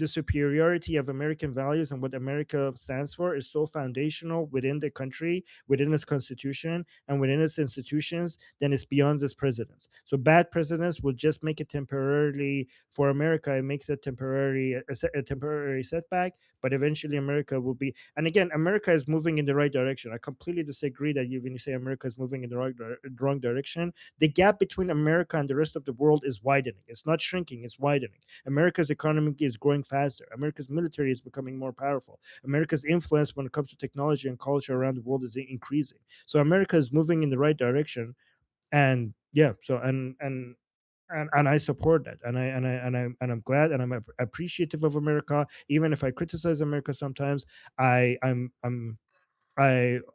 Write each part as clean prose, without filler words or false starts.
the superiority of American values and what America stands for is so foundational within the country, within its constitution, and within its institutions, then it's beyond its presidents. So bad presidents will just make it temporarily for America. It makes it a temporary setback, but eventually America will be. And again, America is moving in the right direction. I completely disagree that when you say America is moving in the wrong direction, the gap between America and the rest of the world is widening. It's not shrinking, it's widening. America's economy is growing faster. America's military is becoming more powerful. America's influence when it comes to technology and culture around the world is increasing. So America is moving in the right direction. And yeah, so and I support that, and I'm glad, and I'm appreciative of America. Even if I criticize America sometimes, I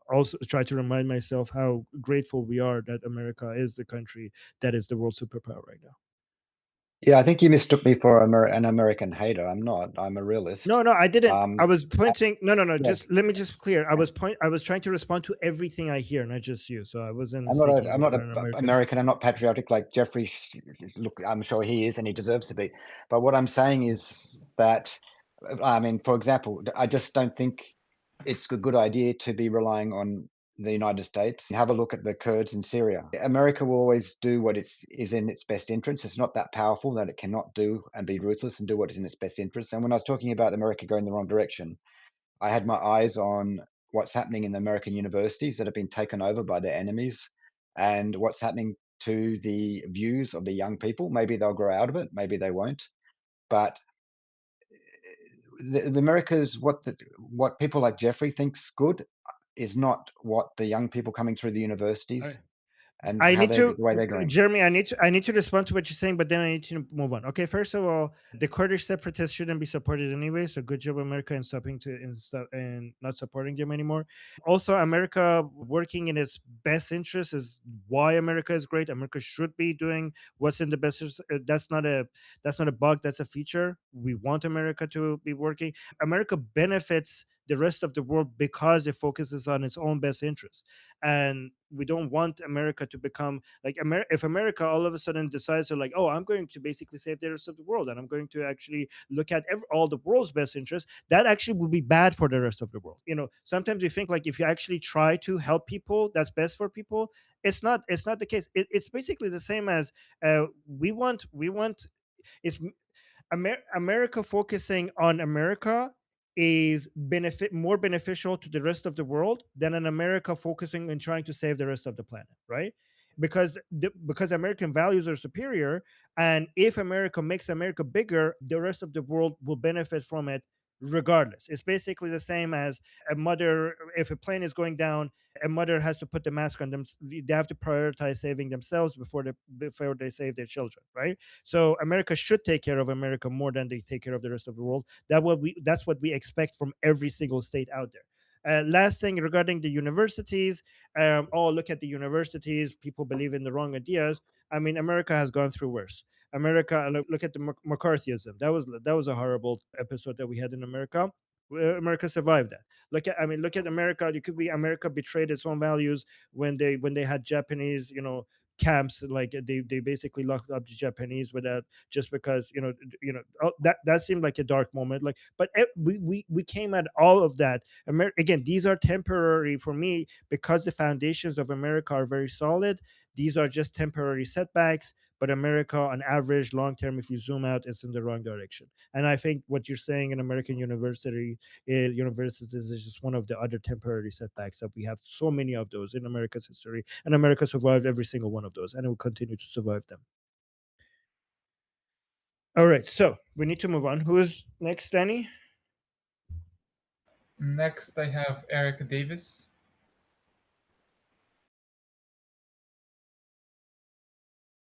also try to remind myself how grateful we are that America is the country that is the world superpower right now. Yeah, I think you mistook me for an American hater. I'm not. I'm a realist. No, I didn't. Um, I was pointing. No. yeah, Just let me just clear. I was trying to respond to everything I hear, not just you. So I wasn't I'm not mistaking I'm you not for a an a American. American. I'm not patriotic like Jeffrey. Look, I'm sure he is, and he deserves to be. But what I'm saying is that, I mean, for example, I just don't think it's a good idea to be relying on the United States. Have a look at the Kurds in Syria. America will always do what is in its best interest. It's not that powerful that it cannot do and be ruthless and do what is in its best interest. And when I was talking about America going the wrong direction, I had my eyes on what's happening in the American universities that have been taken over by their enemies, and what's happening to the views of the young people. Maybe they'll grow out of it, maybe they won't. But the America's what people like Jeffrey thinks good is not what the young people coming through the universities and I how need they the to, way they're going. Jeremy. I need to respond to what you're saying, but then I need to move on. Okay, first of all, the Kurdish separatists shouldn't be supported anyway. So good job, America, in stopping to in stop and not supporting them anymore. Also, America working in its best interest is why America is great. America should be doing what's in the best interest. That's not a bug. That's a feature. We want America to be working. America benefits the rest of the world because it focuses on its own best interests, and we don't want America to become like if America all of a sudden decides to like, oh, I'm going to basically save the rest of the world and I'm going to actually look at all the world's best interests, that actually would be bad for the rest of the world. Sometimes you think like if you actually try to help people that's best for people, it's not the case. It's basically the same as we want it's America focusing on America is more beneficial to the rest of the world than an America focusing and trying to save the rest of the planet, right? Because American values are superior, and if America makes America bigger, the rest of the world will benefit from it regardless. It's basically the same as a mother. If a plane is going down, a mother has to put the mask on them. They have to prioritize saving themselves before they save their children, right? So America should take care of America more than they take care of the rest of the world. That's what we expect from every single state out there. Last thing regarding the universities, oh, look at the universities. People believe in the wrong ideas. I mean, America has gone through worse. America, look at the McCarthyism. That was a horrible episode that we had in America. America survived that. Look at America. You could be America betrayed its own values when they had Japanese, camps. Like they basically locked up the Japanese without just because that seemed like a dark moment. Like, but we came at all of that. Again, these are temporary for me because the foundations of America are very solid. These are just temporary setbacks, but America, on average, long term, if you zoom out, it's in the wrong direction. And I think what you're saying in American universities is just one of the other temporary setbacks that we have so many of those in America's history, and America survived every single one of those, and it will continue to survive them. All right, so we need to move on. Who is next, Danny? Next, I have Eric Davis.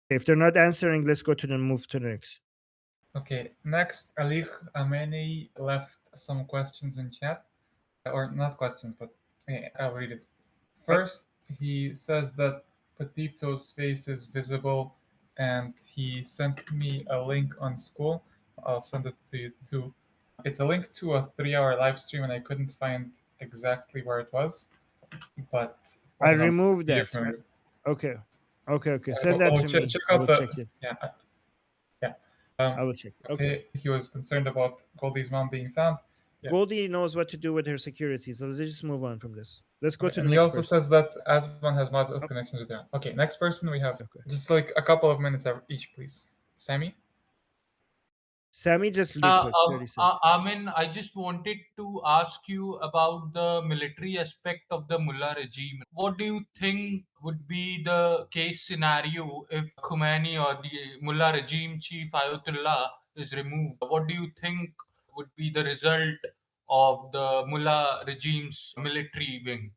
If they're not answering, let's go to the move to the next. Okay, next, Alich Ameni left some questions in chat. Or not questions, but okay, I'll read it. First, he says that Petito's face is visible, and he sent me a link on School. I'll send it to you too. It's a link to a 3-hour live stream, and I couldn't find exactly where it was, but I removed that. from you. Okay. Send that to me. Check I out will the check it. yeah. I will check. Okay. He was concerned about Goldie's mom being found. Yeah. Goldie knows what to do with her security, so let's just move on from this. Let's go to And the he next also person. says that Asvan has lots of connections with Iran. Okay, next person we have just like a couple of minutes each, please. Sammy? Sammy, just real quick, 30 seconds. Amin, I just wanted to ask you about the military aspect of the mullah regime. What do you think would be the case scenario if Khomeini or the mullah regime chief Ayatollah is removed? What do you think would be the result of the mullah regime's military wing?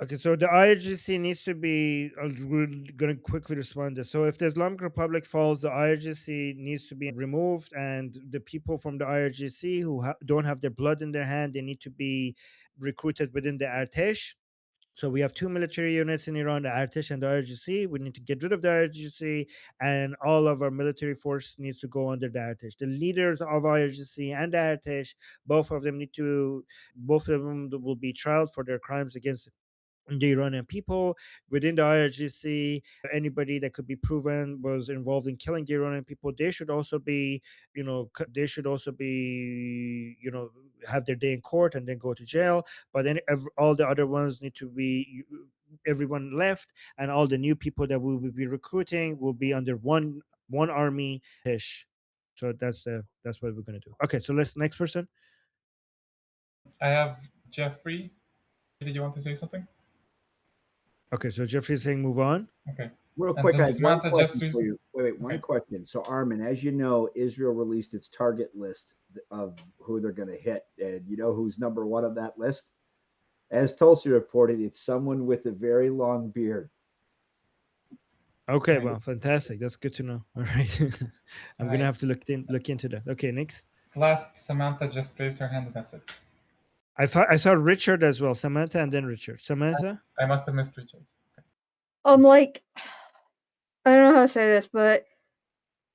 Okay, so the IRGC needs to be. We're going to quickly respond to this. So, if the Islamic Republic falls, the IRGC needs to be removed, and the people from the IRGC who don't have their blood in their hand, they need to be recruited within the Artesh. So we have two military units in Iran, the Artesh and the IRGC. We need to get rid of the IRGC, and all of our military force needs to go under the Artesh. The leaders of IRGC and the Artesh, both of them will be trialed for their crimes against the Iranian people. Within the IRGC, anybody that could be proven was involved in killing the Iranian people, they should also be, they should also be, have their day in court and then go to jail. But then all the other ones need to be, everyone left, and all the new people that we will be recruiting will be under one army ish. So that's what we're gonna do. Okay, so let's next person. I have Jeffrey. Did you want to say something? Okay, so Jeffrey's saying move on. Okay. Real And quick, then I have one Samantha question just for you. Wait, one Okay. question. So, Armin, as you know, Israel released its target list of who they're going to hit. And you know who's number one on that list? As Tulsi reported, it's someone with a very long beard. Okay, Right. well, fantastic. That's good to know. All right, I'm gonna Right. have to look into that. Okay, next. Last, Samantha just raised her hand and that's it. I saw Richard as well. Samantha and then Richard. Samantha. I must have missed Richard. Like, I don't know how to say this, but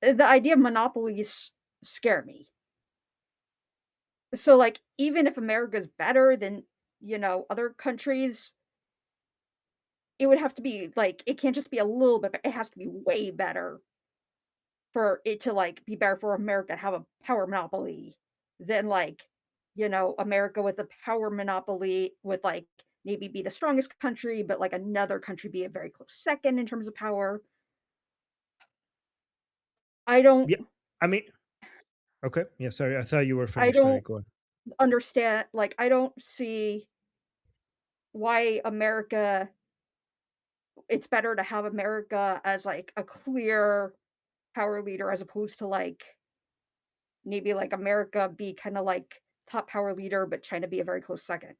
the idea of monopolies scare me. So, like, even if America's better than, other countries, it would have to be, like, it can't just be a little bit, it has to be way better for it to, like, be better for America to have a power monopoly than, like, America with a power monopoly would, like, maybe be the strongest country, but, like, another country be a very close second in terms of power. I don't Yeah, I mean, okay. Yeah, sorry. I thought you were I finished. Sorry, don't go on. understand, like, I don't see why it's better to have America as, like, a clear power leader as opposed to, like, maybe, like, America be kinda like top power leader, but China be a very close second.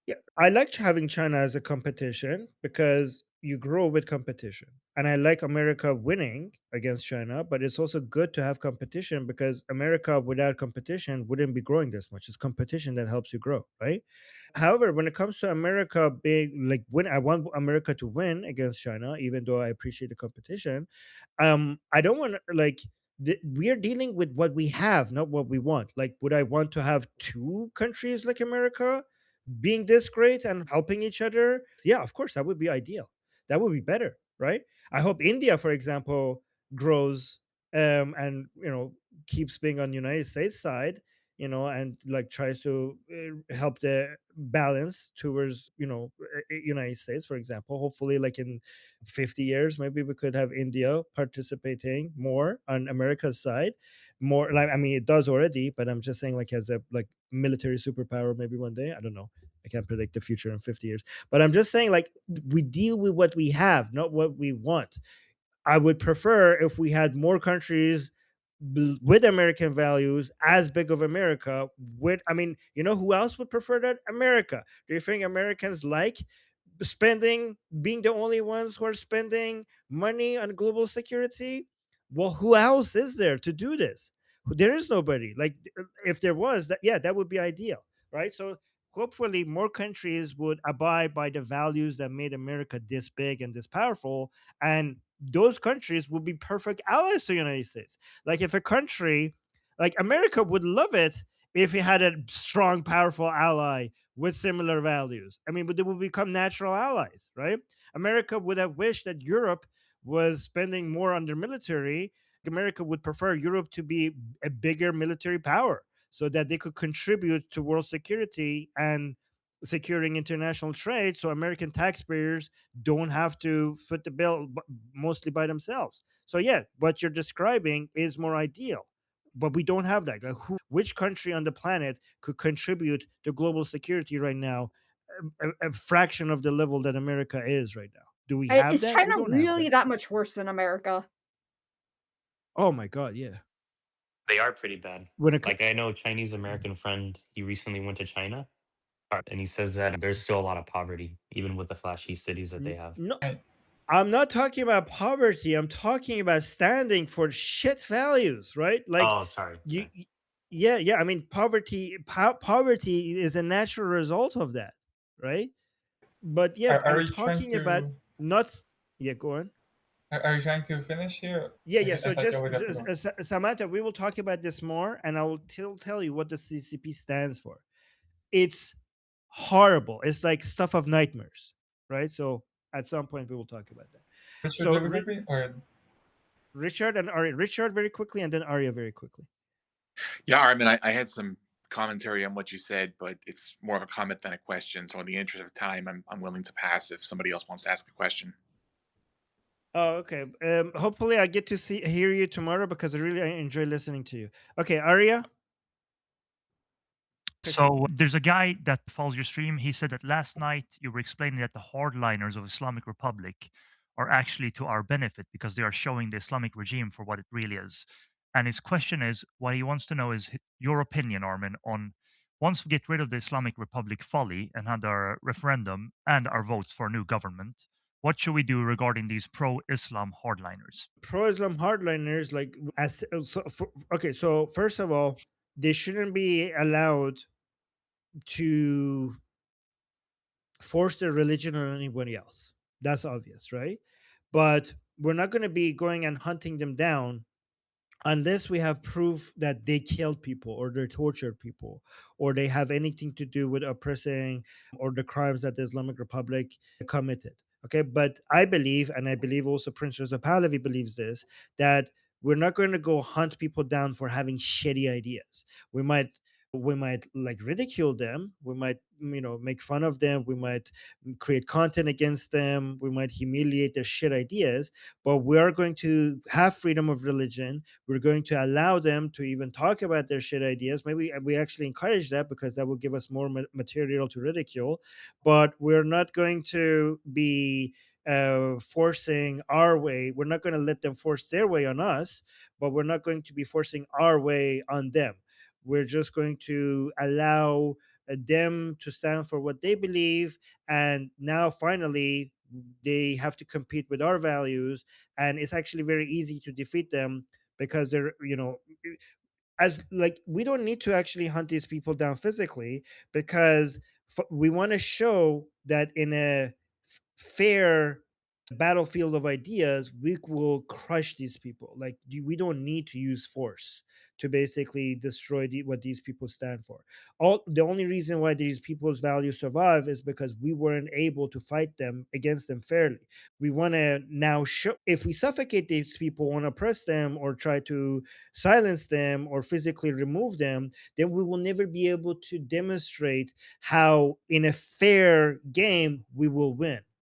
Yeah, I like having China as a competition because you grow with competition. And I like America winning against China, but it's also good to have competition because America without competition wouldn't be growing this much. It's competition that helps you grow, right? However, when it comes to America being like when I want America to win against China, even though I appreciate the competition, I don't want like we are dealing with what we have, not what we want. Like, would I want to have two countries like America being this great and helping each other? Yeah, of course, that would be ideal. That would be better, right? I hope India, for example, grows and keeps being on United States side, and like tries to help the balance towards United States, for example. Hopefully, like in 50 years, maybe we could have India participating more on America's side, more like, I mean, it does already, but I'm just saying, like, as a like military superpower, maybe one day. I don't know. I can't predict the future in 50 years, but I'm just saying, like, we deal with what we have, not what we want. I would prefer if we had more countries with American values, as big of America. I mean, who else would prefer that? America. Do you think Americans like spending, being the only ones who are spending money on global security? Well, who else is there to do this? There is nobody. Like, if there was, that, yeah, that would be ideal, right? So hopefully more countries would abide by the values that made America this big and this powerful, and those countries would be perfect allies to the United States. Like, if a country like America would love it if it had a strong, powerful ally with similar values. I mean, but they will become natural allies, right? America would have wished that Europe was spending more on their military. America would prefer Europe to be a bigger military power so that they could contribute to world security and securing international trade, so American taxpayers don't have to foot the bill mostly by themselves. So yeah, what you're describing is more ideal, but we don't have that. Like, which country on the planet could contribute to global security right now a fraction of the level that America is right now? Do we have Is that? We China don't have really that. that much worse than America? Oh my god, yeah. They are pretty bad. When it Like I know a Chinese American friend, he recently went to China and he says that there's still a lot of poverty, even with the flashy cities that they have. no, Right. I'm not talking about poverty. I'm talking about standing for shit values, right? Like Oh, sorry. you, Sorry. yeah. I mean, poverty is a natural result of that, right? But yeah, Are I'm you trying talking about to not. Yeah, go on. are you trying to finish here? Yeah. I So thought you just already have to go. Samantha, we will talk about this more, and I will tell you what the CCP stands for. It's horrible. It's like stuff of nightmares, right? So at some point we will talk about that. Richard, So really quickly, or Richard and Arya. Richard very quickly, and then Arya very quickly. Yeah, Armin, I had some commentary on what you said, but it's more of a comment than a question. So, in the interest of time, I'm willing to pass if somebody else wants to ask a question. Oh, okay. Hopefully, I get to hear you tomorrow because I really enjoy listening to you. Okay, Arya. So there's a guy that follows your stream. He said that last night you were explaining that the hardliners of Islamic Republic are actually to our benefit because they are showing the Islamic regime for what it really is. And his question is, what he wants to know is your opinion, Armin, on once we get rid of the Islamic Republic fully and had our referendum and our votes for a new government, what should we do regarding these pro-Islam hardliners? Pro-Islam hardliners, like okay. So first of all, they shouldn't be allowed to force their religion on anybody else. That's obvious, right? But we're not going to be going and hunting them down unless we have proof that they killed people or they tortured people or they have anything to do with oppressing or the crimes that the Islamic Republic committed. Okay, but I believe, and I believe also Prince Reza Pahlavi believes this, that we're not going to go hunt people down for having shitty ideas. We might like ridicule them, we might make fun of them, we might create content against them, we might humiliate their shit ideas, but we are going to have freedom of religion. We're going to allow them to even talk about their shit ideas. Maybe we actually encourage that because that will give us more material to ridicule, but we're not going to be forcing our way. We're not going to let them force their way on us, but we're not going to be forcing our way on them. We're just going to allow them to stand for what they believe. And now, finally, they have to compete with our values. And it's actually very easy to defeat them because they're, as like, we don't need to actually hunt these people down physically because we want to show that in a fair battlefield of ideas, we will crush these people. Like, we don't need to use force to basically destroy what these people stand for. The only reason why these people's values survive is because we weren't able to fight them against them fairly. We want to now show, if we suffocate these people and oppress them or try to silence them or physically remove them, then we will never be able to demonstrate how in a fair game we will win.